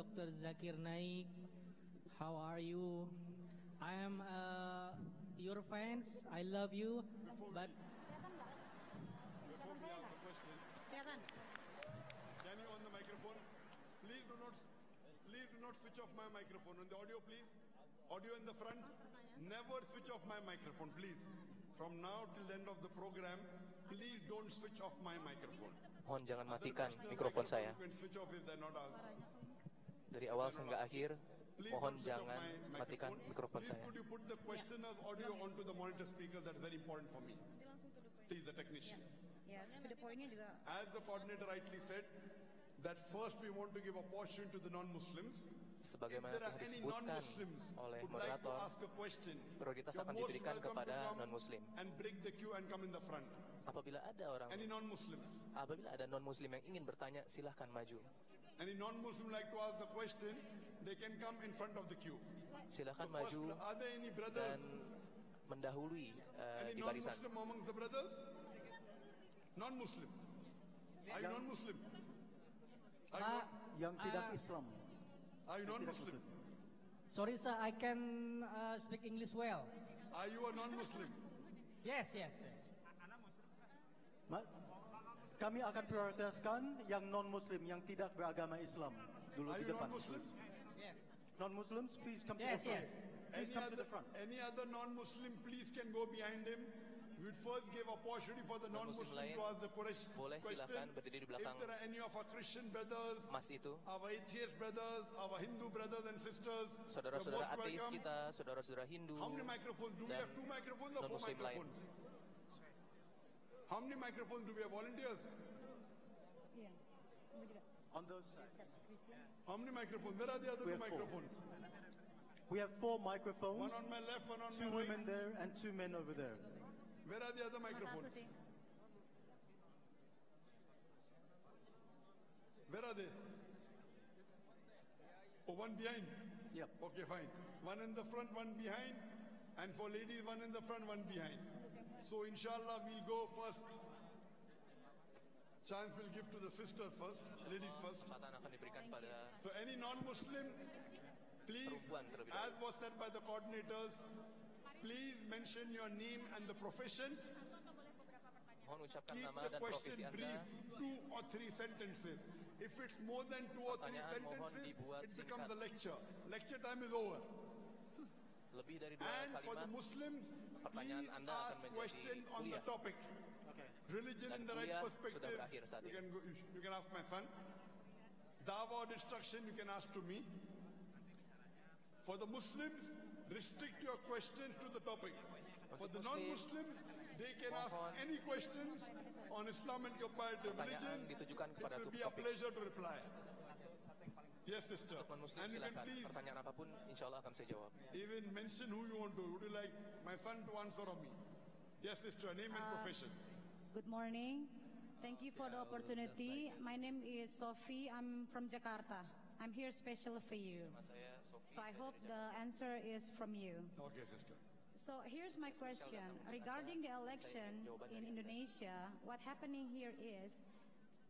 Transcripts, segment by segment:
Dr. Zakir Naik. How are you? I am your fans. I love you. But Before we ask the question, can you on the microphone? Please do not switch off my microphone. On the audio, please. Audio in the front. Never switch off my microphone, please. From now till the end of the program, please don't switch off my microphone. Mohon jangan matikan mikrofon saya. Dari awal hingga akhir, mohon jangan matikan mikrofon saya. Could you put the questioner's audio onto the monitor speaker? That's very important for me. Please, the technician. As the coordinator rightly said, that first we want to give opportunity to the non-Muslims. Sebagaimana telah disebutkan oleh moderator, prioritas akan diberikan kepada non-Muslim. Apabila ada non-Muslim yang ingin bertanya, silahkan maju. Any non-Muslim like to ask the question, they can come in front of the queue. Silahkan maju dan mendahului di barisan. Non-Muslim amongst the brothers? Non-Muslim. Are you non-Muslim? Yang tidak Islam. Are you non-Muslim? Sorry sir, I can speak English well. Are you a non-Muslim? Yes. Kami akan prioritaskan yang non-Muslim, yang tidak beragama Islam dulu di depan. Non-Muslim? Yes. Non-Muslims, please come to the front. Please come to the front. Any other non-Muslim, please can go behind him. We would first give opportunity for the non-Muslim to ask the question. Silakan berdiri di belakang. If there are any of our Christian brothers, our atheist brothers, our Hindu brothers and sisters, saudara-saudara ateis kita, saudara-saudara Hindu, how many microphones? Do we have 2 microphones or 4 microphones? How many microphones do we have? Volunteers? On those sides. How many microphones? Where are the other 2 microphones? We have 4 microphones. One on my left, one on my right. 2 women there and 2 men over there. Where are the other microphones? Where are they? Oh, one behind? Yep. Okay, fine. One in the front, one behind. And for ladies, one in the front, one behind. So inshallah, we'll go first. Chance will give to the sisters first, ladies first. So any non-Muslim, please, as was said by the coordinators, please mention your name and the profession. Keep the question brief, 2 or 3 sentences. If it's more than 2 or 3 sentences, it becomes a lecture. Lecture time is over. And for the Muslims, please ask question on the topic. Religion in the right perspective. You can ask my son. Dawah or destruction, you can ask to me. For the Muslims, restrict your questions to the topic. For the non-Muslims, they can ask any questions on Islam and comparative religion. It will be a pleasure to reply. Yes, sister. And you can please even mention who you want to. Would you like my son to answer or me? Yes, sister. Name and profession. Good morning. Thank you for the opportunity. My name is Sophie. I'm from Jakarta. I'm here special for you. So I hope the answer is from you. Okay, sister. So here's my question. Regarding the elections in Indonesia, what's happening here is,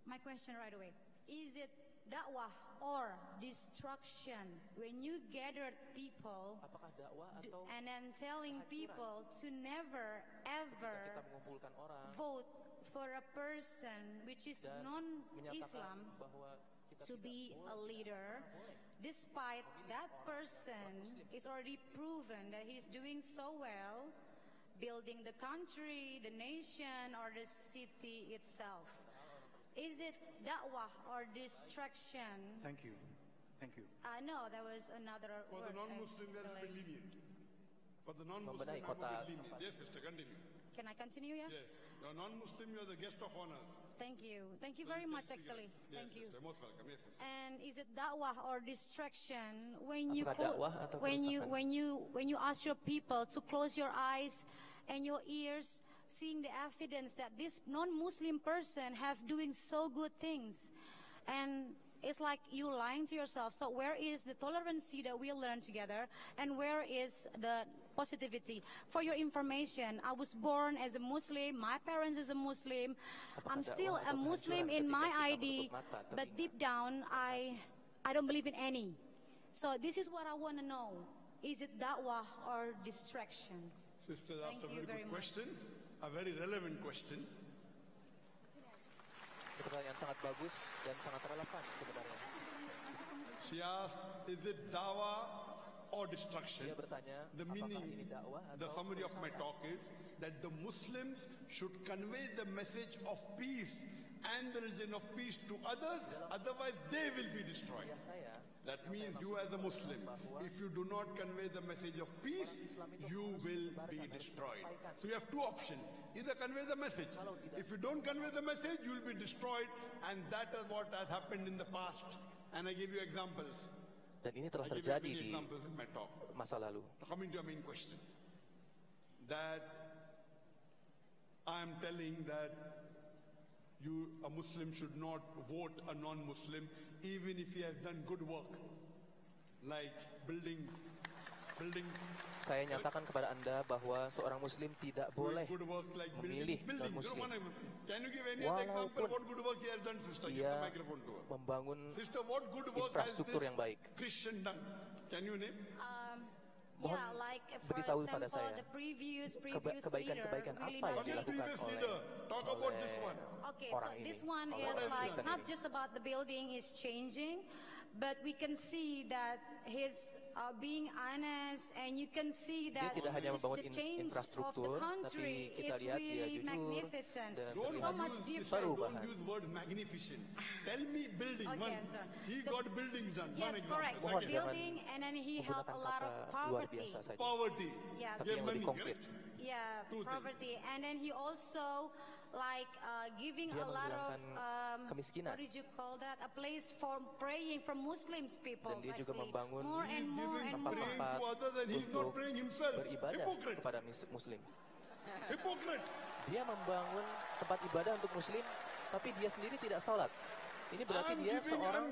my question right away, is it dakwah or destruction when you gathered people and then telling people to never ever vote for a person which is non-Islam to be a leader, despite that person is already proven that he's doing so well, building the country, the nation, or the city itself? Is it da'wah or distraction? Thank you. Thank you. No, there was another For word. the non-Muslim, there will be lenient. For the non-Muslim, there will be lenient. Yes, sister, continue. Can I continue, yeah? Yes. You're non-Muslim, you're the guest of honors. Thank you. Thank you very much, actually. Yes, Thank you. Sister, most welcome. Yes, sister. And is it da'wah or distraction when you ask your people to close your eyes and your ears, seeing the evidence that this non-Muslim person have doing so good things, and it's like you lying to yourself. So where is the tolerancy that we learn together, and where is the positivity? For your information, I was born as a Muslim, my parents is a Muslim, I'm still a Muslim in my ID, but deep down I don't believe in any. So this is what I want to know. Is it da'wah or distractions? Sister asked a very good question, a very relevant question. Pertanyaan sangat bagus dan sangat relevan sebenarnya. She asked, is it da'wah or destruction? Dia bertanya, the meaning, ini dakwah the atau summary of my talk is that the Muslims should convey the message of peace and the religion of peace to others, otherwise they will be destroyed. That means you as a Muslim, if you do not convey the message of peace, you will be destroyed. So you have two options. Either convey the message. If you don't convey the message, you will be destroyed, and that is what has happened in the past. And I give you examples. Dan ini telah terjadi di masa lalu. Coming to your main question, that I am telling that a Muslim should not vote a non-Muslim even if he has done good work, like building. Saya nyatakan kepada Anda bahwa seorang Muslim tidak boleh memilih non-Muslim walaupun dia membangun infrastruktur yang baik. Mohon beritahu pada saya kebaikan-kebaikan apa yang dilakukan oleh orang ini. This one is like not just about the building is changing, but we can see that his being honest, and you can see that dia tidak hanya membangun the change infrastruktur, of the country, tapi kita lihat dia really jujur magnificent. dan So much different. Don't use word magnificent. Tell me building. Okay, I'm sorry. He got buildings done. Yes, correct. Building, and then he helped a lot of poverty. Poverty. Yes. Tapi yang lebih konkret. Yeah, poverty, and then he also like giving a lot of kemiskinan. what did you call that? A place for praying for Muslims people. Dan dia juga membangun more and more tempat-tempat untuk beribadah kepada Muslim. Hypocrite. Dia membangun tempat ibadah untuk Muslim, tapi dia sendiri tidak salat. Ini berarti dia seorang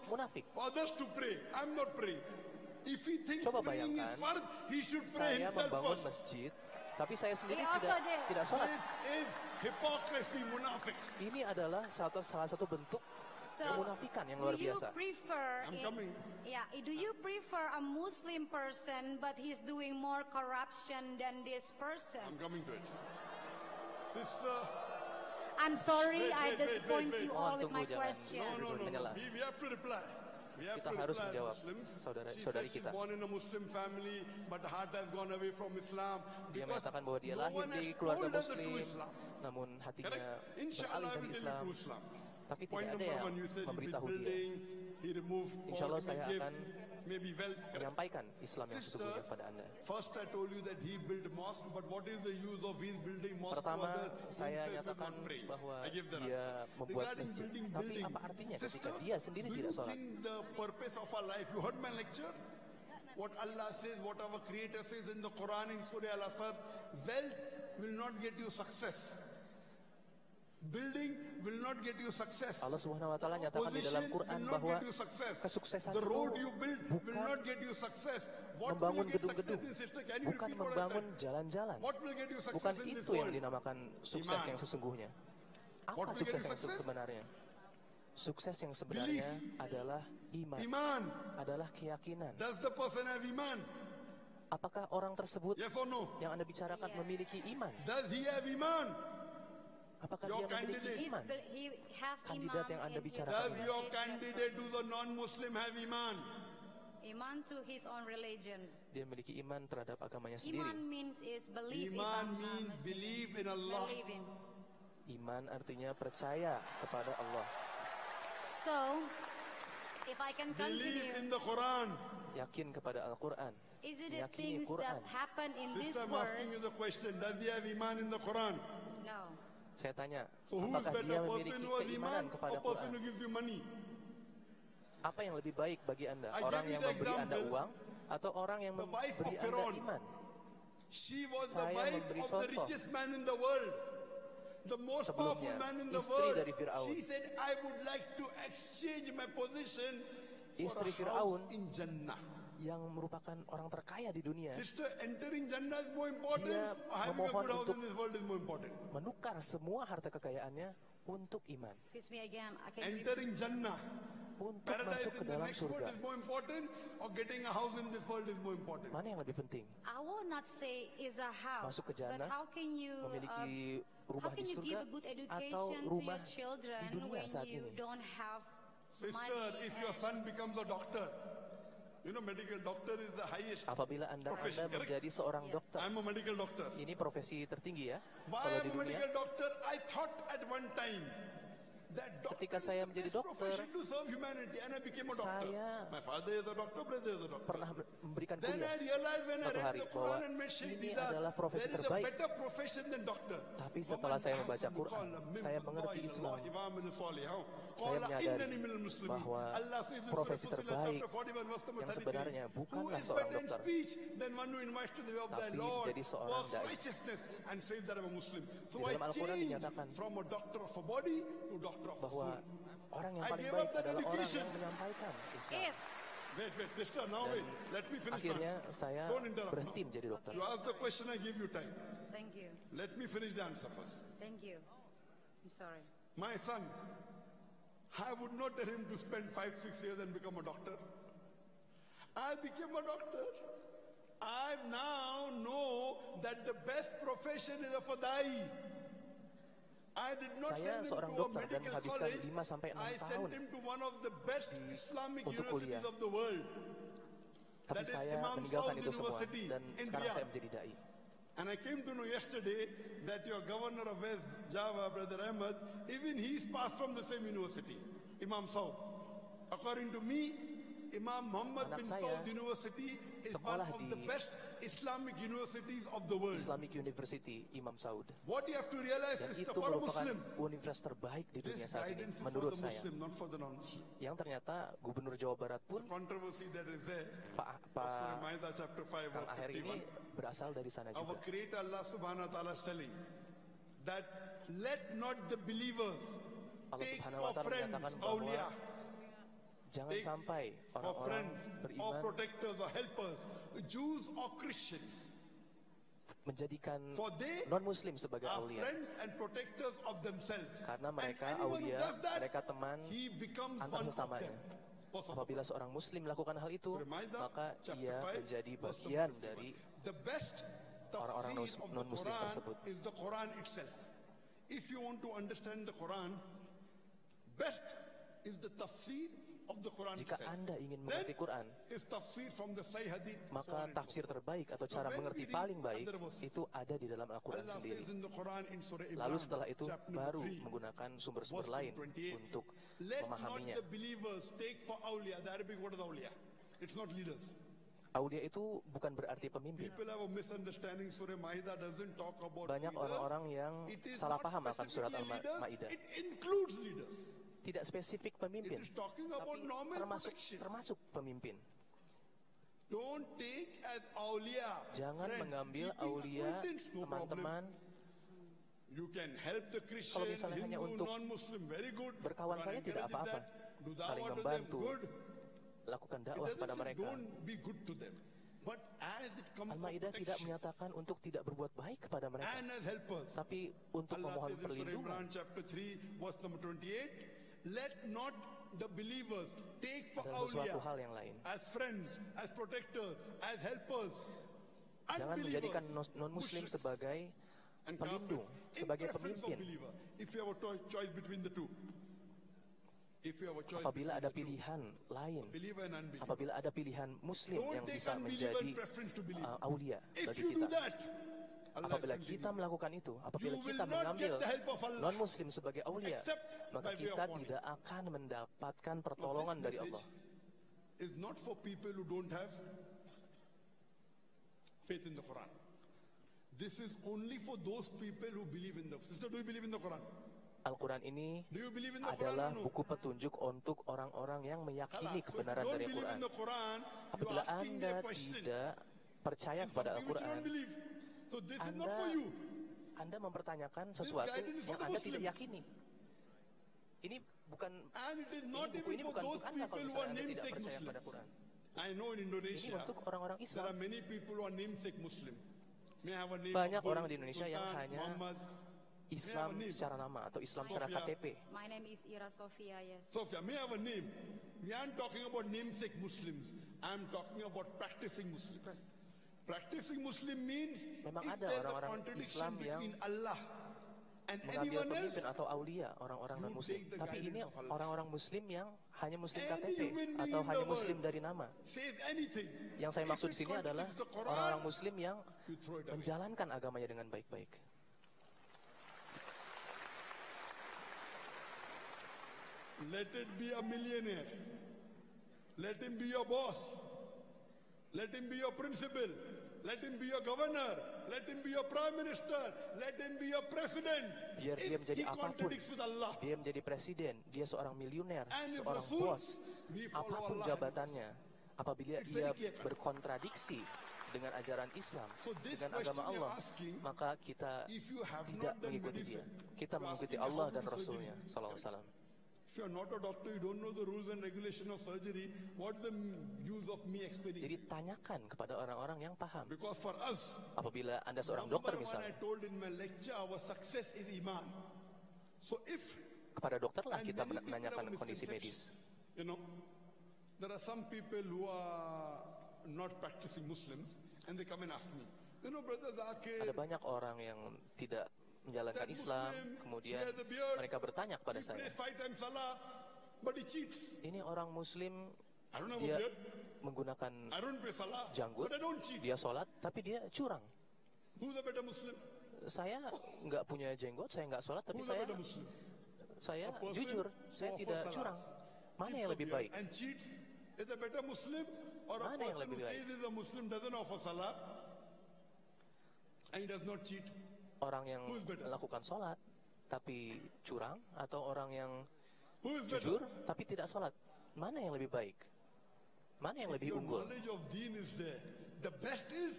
munafik. Others to pray. I'm not praying. If he thinks Coba praying is bayangkan, fard, he should pray saya himself membangun first. masjid, tapi saya sendiri also tidak sholat. Is hypocrisy, munafik. Ini adalah salah satu bentuk kemunafikan yang luar biasa. Do you prefer a Muslim person but he's doing more corruption than this person? I'm coming to it. Sister, I'm sorry I disappoint you all with my question. No. We have to reply. Kita harus menjawab saudari kita. Dia mengatakan bahwa dia lahir di keluarga Muslim, namun hatinya beralih dari Islam. Tapi tidak ada yang memberitahu dia. Insya Allah saya akan menyampaikan Islam yang sesungguhnya kepada Anda. Pertama, saya nyatakan bahwa dia membuat masjid. Tapi apa artinya ketika dia sendiri tidak sholat? What Allah says, what our Creator says in the Quran in Surah Al-Asr, wealth will not get you success. Building will not get you success. Allah Subhanahu wa taala nyatakan di dalam Quran bahwa kesuksesan itu bukan membangun gedung-gedung, bukan membangun jalan-jalan. Bukan itu yang dinamakan sukses yang sesungguhnya. Apa sukses yang sebenarnya? Sukses yang sebenarnya adalah iman, adalah keyakinan. Does the person have iman? Apakah orang tersebut yes or no? Yang Anda bicarakan memiliki iman? Does he have iman? Apakah dia memiliki iman? Kandidat yang Anda bicarakan. Does your candidate, do the non-Muslim have iman? Iman to his own religion. Dia memiliki iman terhadap agamanya sendiri. Iman means believe in Allah. Iman artinya percaya kepada Allah. So, if I can continue. Believe in the Quran. Yakin kepada Al-Quran. Is it the things that happen in this world? Sister, I'm asking you the question. Does he have iman in the Quran? No. Saya tanya, apakah dia memiliki keimanan kepada Quran? Apa yang lebih baik bagi Anda? Orang yang memberi Anda uang atau orang yang memberi Anda iman? Saya memberi contoh. Sebelumnya, istri dari Fir'aun. Istri Fir'aun yang merupakan orang terkaya di dunia. Dia memohon untuk menukar semua harta kekayaannya untuk iman. Excuse me again. I can Entering Jannah. Untuk Paradise masuk ke in the dalam next world surga. is more important, or getting a house in this world is more important? Mana yang lebih penting? I will not say is a house, Masuk ke but jannah, how can you memiliki how rumah can di you surga give a good atau education to rumah your children di dunia when saat you ini? don't have Sister, money? if your son becomes a doctor, you know medical doctor is the highest. Apabila Anda Profession, correct? menjadi seorang Yes. dokter, I'm a medical doctor. ini profesi tertinggi ya. Why Kalau I'm di a dunia, medical doctor? I thought at one time that doctor Ketika is saya the menjadi best dokter, profession to serve humanity, and I became a doctor. saya My father is a doctor, brother is a doctor. pernah memberikan Then kuliah. I realized when I Suatu read hari the bahwa Quran and made Shaykh ini Didat, adalah profesi there is a terbaik. better profession than doctor. Tapi setelah saya membaca Quran, saya mengerti Islam. Saya menyadari bahwa profesi terbaik yang sebenarnya bukanlah seorang dokter, tapi menjadi seorang dai. Di dalam Al-Quran dinyatakan bahwa orang yang paling baik adalah orang yang menyampaikan Islam. If Wait, sister, now wait. Let me finish. Akhirnya saya Don't interrupt berhenti now. menjadi dokter. You ask the question, I give you time. thank you, Let me finish the answer first. thank you. I'm sorry. My son, I would not tell him to spend 5-6 years and become a doctor. I became a doctor. I now know that the best profession is a fadai. I did not Saya send him seorang to a dokter dan medical menghabiskan college. 5 sampai 6 I tahun sent him to one of the best Islamic untuk universities kuliah. of the world. Tapi That is saya Imam meninggalkan Saud itu semua University dan in sekarang Riyadh. saya menjadi dai. And I came to know yesterday that your governor of West Java, Brother Ahmed, even he's passed from the same university, Imam Saud. According to me, Imam Muhammad Anak bin saya Saud University is one sekolah of di the best Islamic universities of the world. Islamic University Imam Saud. What you have to realize Dan is itu for a merupakan Muslim, universitas terbaik di dunia this saat ini, guidance is for menurut the saya. Muslim, not for the non-Muslim. Yang ternyata Gubernur Jawa Barat pun, Controversy that is there. Surah Pak Ma'idah chapter 5 Kang verse Aher ini 51. berasal dari sana Our juga. Creator Allah Subhanahu wa Taala is telling that let not the believers Allah take Subhanahu wa for Taala friends menyatakan bahwa awliya, jangan take sampai for orang-orang friends or beriman protectors or helpers, Jews or Christians. menjadikan For they non-muslim sebagai are aulia. friends and protectors of themselves. Karena mereka And anyone who aulia, does that, mereka teman he becomes antar one of sesamanya. them. Verse of Apabila seorang muslim melakukan hal itu, Surah Ma'idah, maka chapter ia 5, menjadi verse bagian 51. dari The best orang-orang tafsir of the non-Muslim Quran tersebut. is the Quran itself. If you want to understand the Quran, best is the tafsir of the Quran jika itself. Anda ingin Then mengerti Quran, is tafsir from the Sahih Hadith. so maka on and so tafsir forth. terbaik atau cara when mengerti we read paling baik other verses, itu ada di dalam Al-Quran Allah sendiri. says in the Quran in Surah Lalu Imran, setelah itu chapter baru 3, menggunakan sumber-sumber verse lain 28, untuk let not memahaminya. the believers take for awliya. The Arabic word is awliya. It's not leaders. Aulia itu bukan berarti pemimpin. People have a misunderstanding. Surah Ma'idah doesn't talk about Banyak leaders. orang-orang yang It is salah not paham akan surat specifically leaders, Al-Ma'idah. It includes leaders. Tidak spesifik It pemimpin, is talking about tapi normal termasuk protection. pemimpin. Don't take as awliya. Jangan friends, mengambil keeping aulia acquaintance, no problem. teman-teman You can help the Christian, misalnya hanya Hindu, untuk non-Muslim, very good. berkawan Quran saja tidak encourages apa-apa. that. Do Saling da'wah to them, membantu, good. lakukan It dakwah doesn't kepada say mereka. don't be good to them. But as it comes for Al-Ma'idah tidak protection menyatakan untuk tidak berbuat baik kepada mereka, and as helpers, tapi untuk Allah memohon says in Surah perlindungan. Imran chapter 3 verse number 28, let not the believers take for Adalah awliya sesuatu hal yang lain. as friends, as protectors, as helpers, Jangan menjadikan non-muslim mushrik's, sebagai and pelindung, kafirs, sebagai in preference of pemimpin. believer. If you have a choice between the two, if you have a choice Apabila between ada the two, pilihan lain, believer and unbeliever, apabila ada pilihan muslim don't yang take bisa unbeliever menjadi in preference to believer. aulia If bagi you do kita. that, Allah Apabila is kita continuing. melakukan itu, apabila You will kita not mengambil get the help of Allah non-muslim sebagai aulia, except maka by way kita of warning. tidak akan mendapatkan Now, pertolongan this dari message Allah. is not for people who don't have faith in the Quran. This is only for those people who believe in the Sister, do you believe in the Quran? Al-Quran ini Do you believe in the Quran adalah or no? buku petunjuk untuk orang-orang yang meyakini Khalas. So if you kebenaran don't dari believe Al-Quran. in the Quran, you're Apabila asking me Anda a question. tidak percaya in kepada something which you Al-Quran, don't believe. So this is not for Anda you. Anda mempertanyakan sesuatu guidance is for yang the Anda tidak Muslims. yakini. Ini bukan And it is not buku even ini for bukan those untuk Anda kalau people who misalnya are Anda tidak namesake percaya kepada Muslims. Quran. I know in Ini Indonesia, untuk orang-orang there Islam. are many people who are namesake Muslim. May have a name Banyak Abdul, orang di Indonesia yang Sultan, hanya Muhammad. Islam secara nama atau Islam secara KTP. My name is Ira Sofia, yes. Sofia, may I have a name? We aren't talking about namesake Muslims. I'm talking about practicing Muslims. Practicing Muslim means memang if ada there's a orang-orang contradiction Islam yang between Allah and mengambil anyone else, pemimpin atau aulia, orang-orang non-muslim. take the Tapi ini guidance of Allah. orang-orang muslim yang hanya muslim Any KTP human being atau in hanya the muslim world dari nama. says anything. Yang saya If maksud it di sini adalah contradicts the Quran, orang-orang muslim yang you throw it away. menjalankan agamanya dengan baik-baik. Let it be a millionaire. Let him be your boss. Let him be your principal. Let him be your governor. Let him be your prime minister. Let him be your president. Biar dia If menjadi he apapun, contradicts with Allah, dia menjadi presiden, dia seorang miliuner, And his seorang Rasul, bos, we follow apapun Allah. jabatannya, apabila It's dia very clear. berkontradiksi dengan ajaran Islam, So this dengan question agama you're Allah, asking, maka kita if you have tidak not done mengikuti dia. medicine, Kita you're mengikuti asking Allah how to dan do Rasulnya, surgery. sallallahu alaihi wasallam. If you're not a doctor, you don't know the rules and regulation of surgery, what's the use of me explaining? Jadi tanyakan kepada orang-orang yang paham. Because for us, Apabila Anda seorang number dokter one, I misalnya, told in my lecture, our success is iman. So if kepada dokterlah and kita many people menanyakan have kondisi misconception. medis. You know, there are some people who are not practicing Muslims, and they come and ask me, you know, Brother Zakir, Ada banyak orang yang tidak menjalankan that Islam, Muslim, kemudian he has a beard, mereka bertanya kepada he saya, prays 5 times salah, but he cheats. ini orang Muslim, I don't have a dia beard, menggunakan I don't pray salah, janggut, but I don't cheat. dia sholat, tapi dia curang. Who's a better Muslim? Saya nggak punya jenggot, saya nggak sholat, tapi Who's a better Muslim? saya A person jujur, saya who tidak offers curang. salah, Mana keeps yang a lebih beard baik? and cheats is a better Muslim, or a Mana yang person lebih who baik? says he's a Muslim doesn't offer salah and he does not cheat? Orang yang Who is better? melakukan sholat, tapi curang, atau orang yang Who is jujur, better? tapi tidak sholat? Mana yang lebih baik? Mana yang If lebih your unggul? knowledge of deen is there, the best is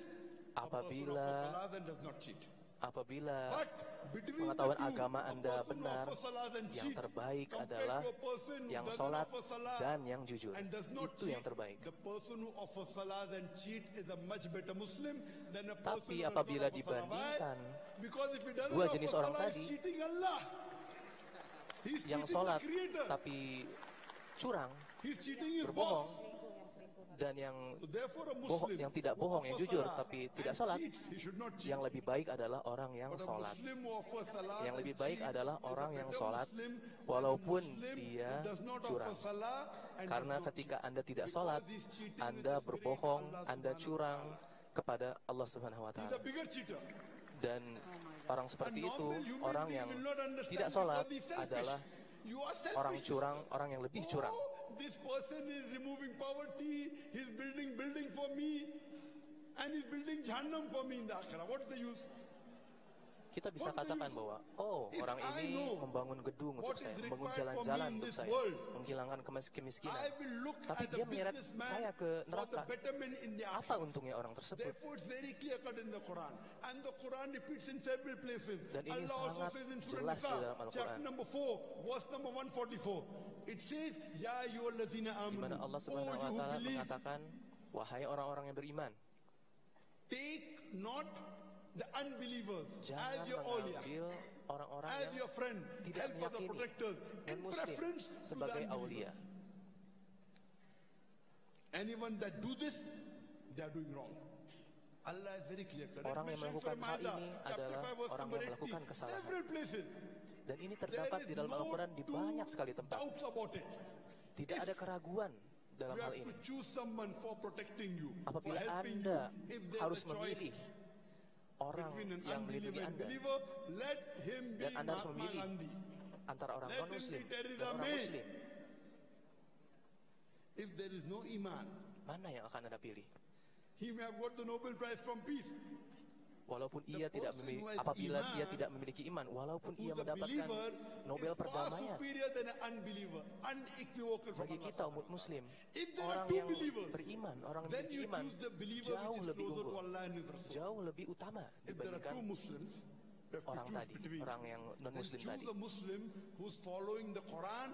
a person Apabila- offers salah and does not cheat. Apabila But between pengetahuan the two, agama a Anda person who benar, offers salah and yang cheat terbaik compared adalah to a person who yang doesn't sholat offer salah dan yang jujur. and does not Itu yang cheat, terbaik. the person who offers salah and cheat is a much better Muslim than a person Tapi who does apabila not offer salah. dibandingkan Why? Because if he doesn't dua offer jenis orang salah, tadi, he's cheating Allah. He's yang cheating sholat the Creator. tapi curang, He's cheating his berbohong, boss. dan yang Therefore, a bohong, Muslim yang tidak who bohong, yang offers jujur salah tapi tidak and sholat, cheats, he should not cheat. yang lebih baik adalah orang yang But a sholat. Muslim who offers salah Yang and lebih baik cheat adalah is a orang yang better sholat, Muslim than a walaupun Muslim dia who does not curang. offer salah and Karena does not ketika cheat. Anda tidak Because sholat, he's cheating Anda with the spirit berbohong, Allah Anda Subhanahu wa curang ta'ala. kepada Allah Subhanahu wa He's Ta'ala. a bigger cheater. Dan orang seperti A itu, normal human orang being yang will not understand tidak sholat because he's selfish. adalah You are selfish. orang curang, orang yang lebih curang. Oh, this person is removing poverty, he's building building for me, and he's building Jahannam for me in the akhirah. What's the use? Kita bisa What do katakan you- bahwa, oh, If orang I ini know membangun gedung what untuk saya, is membangun required for jalan-jalan me in untuk this saya, world, menghilangkan kemiskinan. I will look Tapi at dia the menyeret businessman saya ke for the neraka. betterment in the Apa akhirah. untungnya orang tersebut? Therefore, it's very clear cut in the Quran, and the Quran repeats in several places. Dan ini Allah also sangat says in Surah jelas di Nisa, dalam Al-Quran. chapter number 4, verse number 144. It says, Ya ayyuhallazina Di mana amanu, Allah O Subhanahu wa you who Ta'ala believe, mengatakan, wahai orang-orang yang beriman, take not the unbelievers jangan as your awliya, mengambil orang-orang as yang your friend, tidak helper, the meyakini protectors, in non-muslim preference to the sebagai unbelievers. aulia. Anyone that do this, they are doing wrong. Allah is very clear. Orang yang melakukan hal ini adalah orang yang melakukan kesalahan. Several places. Dan ini There terdapat is di dalam no Al-Quran di two banyak sekali tempat. doubts about it. Tidak ada keraguan dalam You hal have ini. to choose someone for protecting you, for Apabila helping Anda you. If there's harus a choice memilih orang between an yang unbeliever melindungi and Anda, believer, let him be dan Anda harus Mahatma memilih Gandhi. antara orang Let him non-muslim be Theresa dan orang May. muslim, If there is no iman, mana yang akan Anda pilih? he may have got the Nobel Prize from peace. Walaupun The ia tidak person memiliki, who has apabila iman, dia tidak memiliki iman, walaupun ia Who's a mendapatkan believer Nobel is far perdamaian. superior than an unbeliever, unequivocal from Bagi Allah kita Subhanahu umat wa ta'ala. muslim, If there are orang two yang believers, beriman, orang yang then memiliki you iman, choose the believer jauh which is lebih closer to unggul, Allah and His Rasul. jauh lebih utama If there are dibandingkan two Muslims, you have to orang choose tadi, between. orang yang Then non-muslim choose tadi. a Muslim who's following the Quran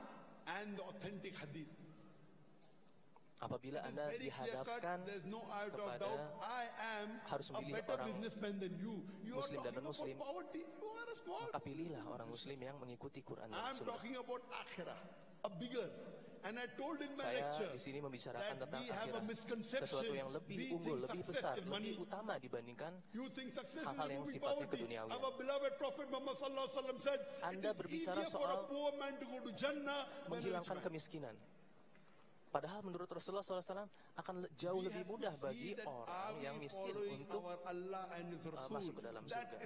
and the authentic Hadith. Apabila Anda dihadapkan kepada harus memilih orang Muslim dan non-Muslim, maka pilihlah orang Muslim yang mengikuti Quran dan Sunnah. Saya di sini membicarakan tentang akhirat, sesuatu yang lebih unggul, lebih besar, lebih utama dibandingkan hal-hal yang sifatnya keduniawian. Anda berbicara soal menghilangkan kemiskinan. Padahal menurut Rasulullah SAW akan jauh lebih mudah bagi orang yang miskin untuk masuk ke dalam surga.